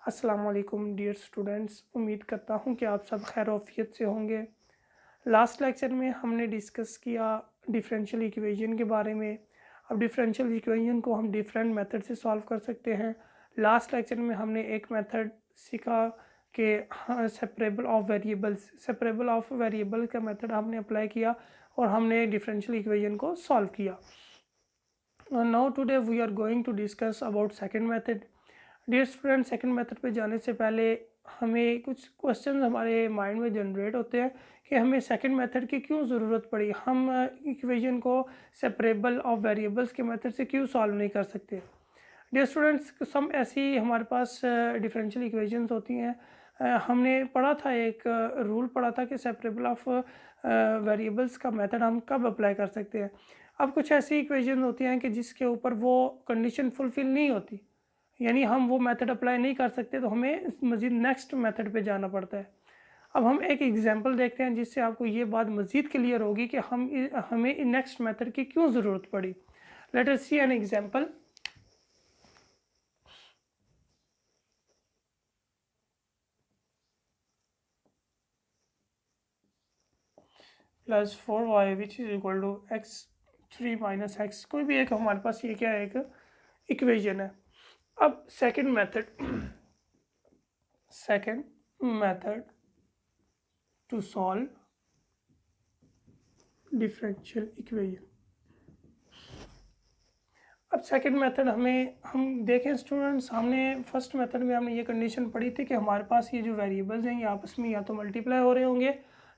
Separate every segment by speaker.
Speaker 1: अस्सलाम वालेकुम dear students. उम्मीद करता हूँ कि आप सब खैर आफियत से होंगे। लास्ट लेक्चर में हमने डिस्कस किया डिफरेंशियल इक्वेशन के बारे में। अब डिफरेंशियल इक्वेशन को हम डिफरेंट मेथड से सॉल्व कर सकते हैं। लास्ट लेक्चर में हमने एक मेथड सीखा कि सेपरेबल ऑफ वेरिएबल का मेथड हमने अप्लाई किया और हमने डिफरेंशियल इक्वेशन को सॉल्व किया। Now today we are going to discuss about second method. Dear student, second method पे जाने से पहले हमें कुछ क्वेश्चन हमारे माइंड में जनरेट होते हैं कि हमें सेकंड मेथड की क्यों ज़रूरत पड़ी। हम इक्वेशन को सेपरेबल ऑफ वेरिएबल्स के मेथड से क्यों सॉल्व नहीं कर सकते। डियर स्टूडेंट्स, सम ऐसी हमारे पास डिफरेंशियल इक्वेशंस होती हैं। हमने पढ़ा था, एक रूल पढ़ा था कि सेपरेबल ऑफ वेरिएबल्स का मेथड हम कब अप्लाई कर सकते हैं। अब कुछ ऐसी इक्वेशन होती हैं कि जिसके ऊपर वो कंडीशन फुलफिल नहीं होती, यानी हम वो मेथड अप्लाई नहीं कर सकते, तो हमें मज़ीद नेक्स्ट मेथड पे जाना पड़ता है। अब हम एक एग्जांपल देखते हैं जिससे आपको ये बात मज़ीद क्लियर होगी कि हमें नेक्स्ट मेथड की क्यों ज़रूरत पड़ी। Let us see an example. Plus 4y which is equal to x3 minus x, कोई भी एक हमारे पास ये क्या है, एक इक्वेशन है। अब second method to solve differential equation. अब सेकंड मेथड हम देखें स्टूडेंट्स, हमने फर्स्ट मेथड में हमने ये कंडीशन पढ़ी थी कि हमारे पास ये जो वेरिएबल्स हैं ये आपस में या तो मल्टीप्लाई हो रहे होंगे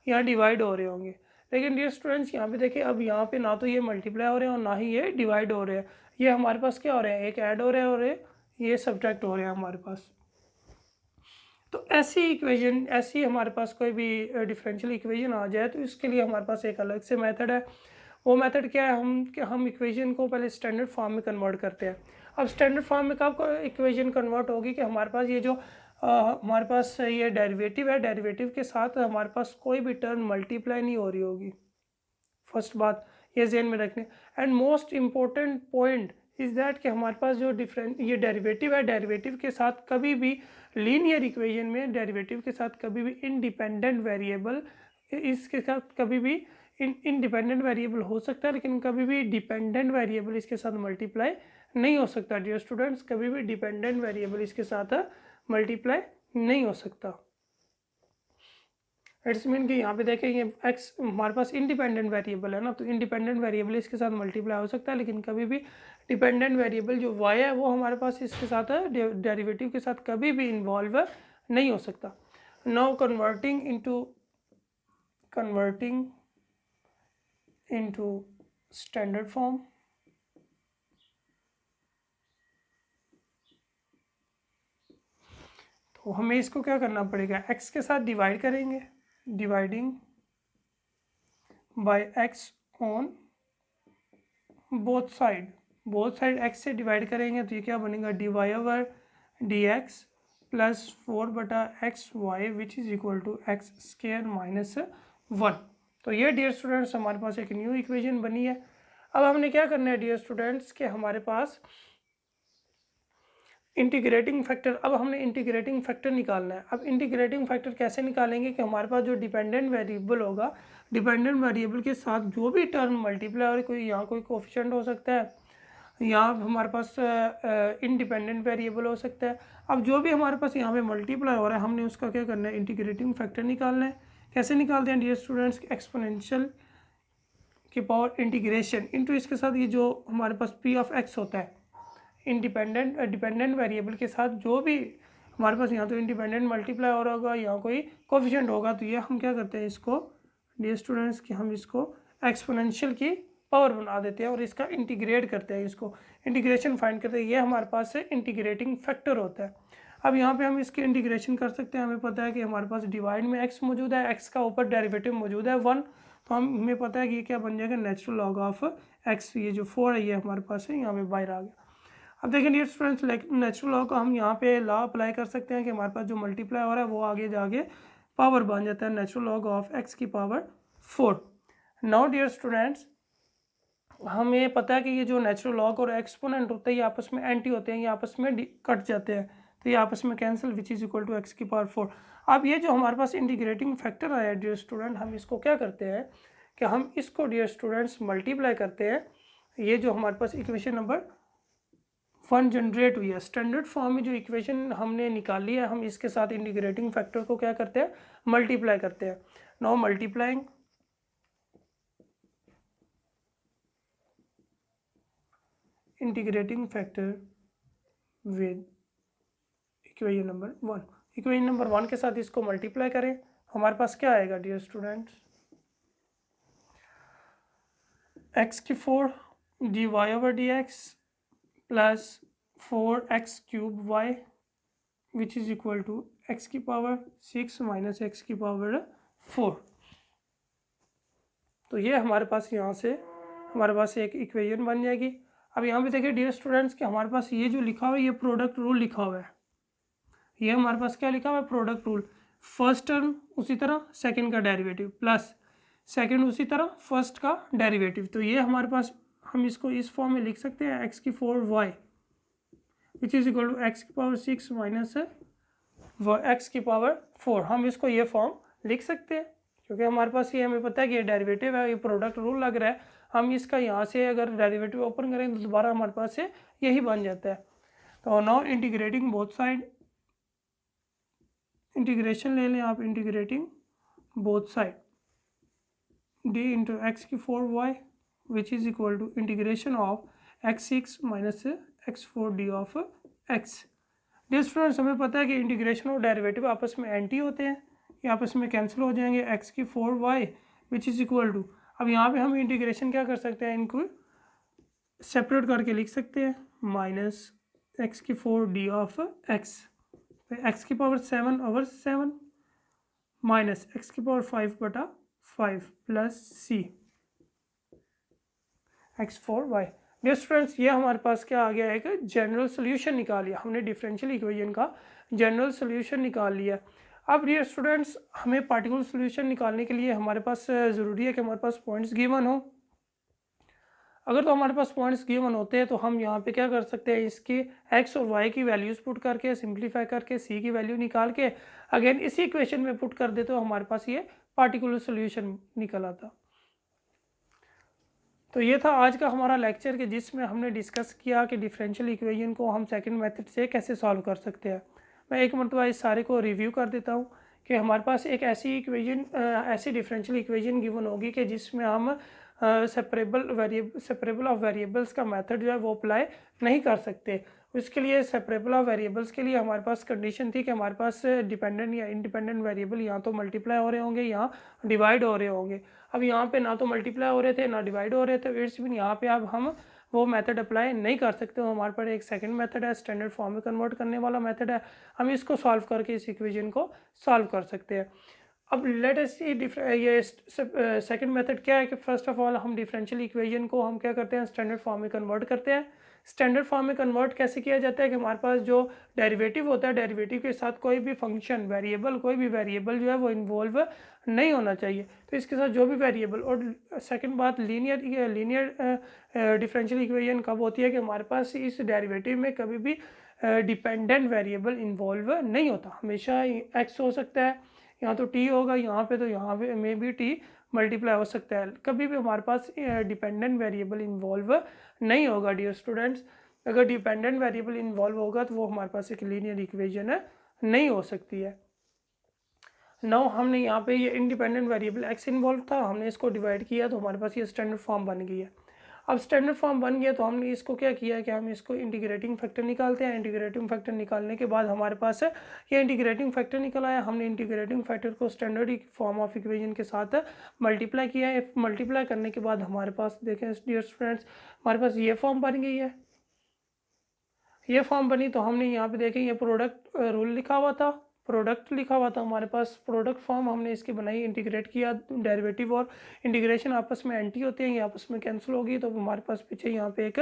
Speaker 1: या डिवाइड हो रहे होंगे। लेकिन डियर स्टूडेंट्स, यहाँ पे देखिए, अब यहाँ पे ना तो ये मल्टीप्लाई हो रहे हैं और ना ही ये डिवाइड हो रहे हैं। ये हमारे पास क्या हो रहे हैं, एक ऐड हो रहे हैं और ये सब्ट्रैक्ट हो रहे हैं हमारे पास। तो ऐसी हमारे पास कोई भी डिफरेंशियल इक्वेशन आ जाए तो इसके लिए हमारे पास एक अलग से मेथड है। वो मेथड क्या है, हम इक्वेशन को पहले स्टैंडर्ड फॉर्म में कन्वर्ट करते हैं। अब स्टैंडर्ड फॉर्म में कब इक्वेशन कन्वर्ट होगी कि हमारे पास ये जो हमारे पास ये डेरिवेटिव है, डेरिवेटिव के साथ हमारे पास कोई भी टर्म मल्टीप्लाई नहीं हो रही होगी। फर्स्ट बात ये ज़हन में रखने। And most important point is that कि हमारे पास जो ये डेरिवेटिव है, डेरिवेटिव के साथ कभी भी लीनियर इक्वेशन में डेरिवेटिव के साथ कभी भी इंडिपेंडेंट वेरिएबल, इसके साथ कभी भी इंडिपेंडेंट वेरिएबल हो सकता है, लेकिन कभी भी डिपेंडेंट वेरिएबल इसके साथ मल्टीप्लाई नहीं हो सकता। डियर स्टूडेंट्स, कभी भी डिपेंडेंट वेरिएबल इसके साथ मल्टीप्लाई नहीं हो सकता। इट्स मीन कि यहाँ पे देखें, ये एक्स हमारे पास इंडिपेंडेंट वेरिएबल है ना, तो इंडिपेंडेंट वेरिएबल इसके साथ मल्टीप्लाई हो सकता है, लेकिन कभी भी डिपेंडेंट वेरिएबल जो वाई है वो हमारे पास इसके साथ डेरिवेटिव के साथ कभी भी इन्वॉल्व नहीं हो सकता। Now converting into standard form. तो हमें इसको क्या करना पड़ेगा, एक्स के साथ डिवाइड करेंगे, dividing by x on both side x से डिवाइड करेंगे तो ये क्या बनेगा, d y over d x plus 4/xy which is equal to x square minus 1। तो ये डियर स्टूडेंट्स हमारे पास एक न्यू इक्वेशन बनी है। अब हमने क्या करना है डियर स्टूडेंट्स कि हमारे पास इंटीग्रेटिंग फैक्टर, अब हमने इंटीग्रेटिंग फैक्टर निकालना है। अब इंटीग्रेटिंग फैक्टर कैसे निकालेंगे कि हमारे पास जो डिपेंडेंट वेरिएबल होगा, डिपेंडेंट वेरिएबल के साथ जो भी टर्म मल्टीप्लाई और कोई यहाँ कोई कोफिशिएंट हो सकता है, यहाँ हमारे पास इंडिपेंडेंट वेरिएबल हो सकता है। अब जो भी हमारे पास यहाँ पे मल्टीप्लाई हो रहा है, हमने उसका क्या करना है, इंटीग्रेटिंग फैक्टर निकालना है। कैसे निकालते हैं डियर स्टूडेंट्स, एक्सपोनेंशियल की पावर इंटीग्रेशन इंटू इसके साथ ये जो हमारे पास पी ऑफ एक्स होता है, डिपेंडेंट वेरिएबल के साथ जो भी हमारे पास यहाँ तो इंडिपेंडेंट मल्टीप्लाई हो रहा होगा, यहाँ कोई कोफिशिएंट होगा, तो ये हम क्या करते हैं इसको डियर स्टूडेंट्स कि हम इसको एक्सपोनेंशियल की पावर बना देते हैं और इसका इंटीग्रेट करते हैं, इसको इंटीग्रेशन फाइंड करते हैं। ये हमारे पास से इंटीग्रेटिंग फैक्टर होता है। अब यहाँ पे हम इसकी इंटीग्रेशन कर सकते हैं। हमें पता है कि हमारे पास डिवाइड में एक्स मौजूद है, एक्स का ऊपर डेरिवेटिव मौजूद है 1, तो हमें पता है कि ये क्या बन जाएगा, नेचुरल लॉग ऑफ एक्स। ये जो 4 है ये हमारे पास है, यहाँ पे बाहर आ गया। अब देखें डियर स्टूडेंट्स, नेचुरल लॉ का हम यहाँ पे लॉ अप्लाई कर सकते हैं कि हमारे पास जो मल्टीप्लाई हो रहा है वो आगे जाके पावर बन जाता है, नेचुरल लॉग ऑफ एक्स की पावर 4। नाउ डियर स्टूडेंट्स, हमें पता है कि ये जो नेचुरल लॉग और एक्सपोनेंट होते हैं ये आपस में एंटी होते हैं, ये आपस में कट जाते हैं। तो ये आपस में cancel, which is equal to x की पावर 4। अब ये जो हमारे पास इंटीग्रेटिंग फैक्टर आया डियर स्टूडेंट, हम इसको क्या करते हैं कि हम इसको डियर स्टूडेंट्स मल्टीप्लाई करते हैं। ये जो हमारे पास इक्वेशन नंबर 1 जनरेट हुई है, स्टैंडर्ड फॉर्म में जो इक्वेशन हमने निकाली है, हम इसके साथ इंटीग्रेटिंग फैक्टर को क्या करते हैं, मल्टीप्लाई करते हैं। Now multiplying integrating factor with equation number 1, equation number 1 के साथ इसको मल्टीप्लाई करें, हमारे पास क्या आएगा डियर स्टूडेंट्स, एक्स की 4 d y over d x plus 4x cube y which is equal to x की पावर 6 माइनस एक्स की पावर 4। तो ये हमारे पास यहाँ से हमारे पास एक इक्वेशन बन जाएगी। अब यहाँ पे देखिए डियर स्टूडेंट्स कि हमारे पास ये जो लिखा हुआ है ये प्रोडक्ट रूल लिखा हुआ है, ये हमारे पास क्या लिखा हुआ है, प्रोडक्ट रूल। फर्स्ट टर्म उसी तरह सेकंड का डेरिवेटिव प्लस सेकंड उसी तरह फर्स्ट का डेरिवेटिव। तो ये हमारे पास, हम इसको इस फॉर्म में लिख सकते हैं, एक्स की 4 y which is equal to x की पावर 6 माइनस एक्स की पावर 4। हम इसको ये फॉर्म लिख सकते हैं क्योंकि हमारे पास ये, हमें पता है कि ये डेरिवेटिव है, ये प्रोडक्ट रूल लग रहा है। हम इसका यहाँ से अगर डेरिवेटिव ओपन करें तो दोबारा हमारे पास से यही बन जाता है। तो now integrating both side, integration ले लें आप, integrating both side d into x की 4 y which is equal to integration of x 6 minus x 4 d of x. Dear students, हमें पता है कि इंटीग्रेशन और डेरिवेटिव आपस में एंटी होते हैं, ये आपस में कैंसिल हो जाएंगे। एक्स की 4 y which is equal to, अब यहाँ पे हम इंटीग्रेशन क्या कर सकते हैं, इनको सेपरेट करके लिख सकते हैं, माइनस एक्स की 4 डी ऑफ एक्स, एक्स की पावर 7 ओवर 7 माइनस एक्स की पावर 5 बटा 5 प्लस सी एक्स 4 वाई। डियर स्टूडेंट्स, ये हमारे पास क्या आ गया है कि जनरल सोल्यूशन निकाल लिया हमने, डिफरेंशियल इक्वेशन का जनरल सोल्यूशन निकाल लिया। अब डियर स्टूडेंट्स, हमें पार्टिकुलर सोल्यूशन निकालने के लिए हमारे पास ज़रूरी है कि हमारे पास पॉइंट्स गिवन हो। अगर तो हमारे पास पॉइंट्स गिवन होते हैं तो हम यहाँ पे क्या कर सकते हैं, इसके एक्स और वाई की वैल्यूज़ पुट करके सिंप्लीफाई करके सी की वैल्यू निकाल के अगेन इसी इक्वेशन में पुट कर दे तो हमारे पास ये पार्टिकुलर सोल्यूशन निकल आता। तो ये था आज का हमारा लेक्चर कि जिसमें हमने डिस्कस किया कि डिफरेंशियल इक्वेशन को हम सेकंड मेथड से कैसे सॉल्व कर सकते हैं। मैं एक मरतबा इस सारे को रिव्यू कर देता हूँ कि हमारे पास एक ऐसी इक्वेशन, ऐसी डिफरेंशियल इक्वेशन गिवन होगी कि जिसमें हम सेपरेबल ऑफ वेरिएबल्स का मेथड जो है वो अप्लाई नहीं कर सकते। उसके लिए सेपरेबल ऑफ वेरिएबल्स के लिए हमारे पास कंडीशन थी कि हमारे पास डिपेंडेंट या इंडिपेंडेंट वेरिएबल यहाँ तो मल्टीप्लाई हो रहे होंगे, यहाँ डिवाइड हो रहे होंगे। अब यहाँ पे ना तो मल्टीप्लाई हो रहे थे ना डिवाइड हो रहे थे, इट्स मीन यहाँ पे अब हम वो मेथड अप्लाई नहीं कर सकते। हमारे पास एक सेकंड मेथड है, स्टैंडर्ड फॉर्म में कन्वर्ट करने वाला मेथड है, हम इसको सॉल्व करके इस इक्वेशन को सॉल्व कर सकते हैं। अब लेट अस सी ये सेकंड मेथड क्या है कि फर्स्ट ऑफ ऑल हम डिफरेंशियल इक्वेशन को हम क्या करते हैं, स्टैंडर्ड फॉर्म में कन्वर्ट करते हैं। स्टैंडर्ड फॉर्म में कन्वर्ट कैसे किया जाता है कि हमारे पास जो डेरिवेटिव होता है, डेरिवेटिव के साथ कोई भी फंक्शन वेरिएबल, कोई भी वेरिएबल जो है वो इन्वॉल्व नहीं होना चाहिए। तो इसके साथ जो भी वेरिएबल, और सेकंड बात लीनियर डिफरेंशियल इक्वेशन कब होती है कि हमारे पास इस डेरिवेटिव में कभी भी डिपेंडेंट वेरिएबल इन्वॉल्व नहीं होता। हमेशा एक्स हो सकता है, यहाँ तो टी होगा, यहाँ पे तो यहाँ पे में भी टी मल्टीप्लाई हो सकता है, कभी भी हमारे पास डिपेंडेंट वेरिएबल इन्वॉल्व नहीं होगा। डियर स्टूडेंट्स, अगर डिपेंडेंट वेरिएबल इन्वॉल्व होगा तो वो हमारे पास एक लीनियर इक्वेशन नहीं हो सकती है। नाउ हमने यहाँ पे ये इंडिपेंडेंट वेरिएबल एक्स इन्वॉल्व था, हमने इसको डिवाइड किया तो हमारे पास ये स्टैंडर्ड फॉर्म बन गई है। अब स्टैंडर्ड फॉर्म बन गया तो हमने इसको क्या किया कि हम इसको इंटीग्रेटिंग फैक्टर निकालते हैं। इंटीग्रेटिंग फैक्टर निकालने के बाद हमारे पास ये इंटीग्रेटिंग फैक्टर निकल आया। हमने इंटीग्रेटिंग फैक्टर को स्टैंडर्ड फॉर्म ऑफ इक्वेशन के साथ मल्टीप्लाई किया है। मल्टीप्लाई करने के बाद हमारे पास देखें डियर स्टूडेंट्स, हमारे पास ये फॉर्म बन गई है। ये फॉर्म बनी तो हमने यहाँ पे देखें ये प्रोडक्ट रूल लिखा हुआ था, प्रोडक्ट लिखा हुआ था हमारे पास, प्रोडक्ट फॉर्म हमने इसकी बनाई, इंटीग्रेट किया। डेरिवेटिव और इंटीग्रेशन आपस में एंटी होते हैं, ये आपस में कैंसिल होगी तो हमारे पास पीछे यहाँ पे एक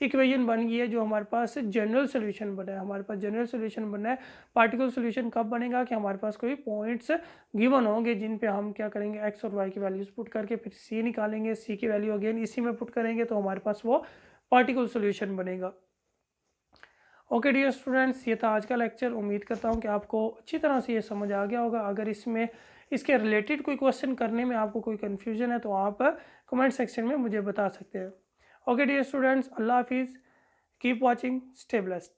Speaker 1: इक्वेशन बन गई है जो हमारे पास जनरल सोल्यूशन बना है। हमारे पास जनरल सोल्यूशन बना है। पार्टिकुलर सोल्यूशन कब बनेगा कि हमारे पास कोई पॉइंट्स गिवन होंगे जिन पे हम क्या करेंगे, एक्स और वाई की वैल्यूज पुट करके फिर सी निकालेंगे, सी की वैल्यू अगेन इसी में पुट करेंगे तो हमारे पास वो पार्टिकुलर सोल्यूशन बनेगा। ओके डियर स्टूडेंट्स, ये था आज का लेक्चर। उम्मीद करता हूँ कि आपको अच्छी तरह से ये समझ आ गया होगा। अगर इसमें इसके रिलेटेड कोई क्वेश्चन करने में आपको कोई कन्फ्यूजन है तो आप कमेंट सेक्शन में मुझे बता सकते हैं। ओके डियर स्टूडेंट्स, अल्लाह हाफिज़, कीप वॉचिंग, स्टे ब्लेस्ड।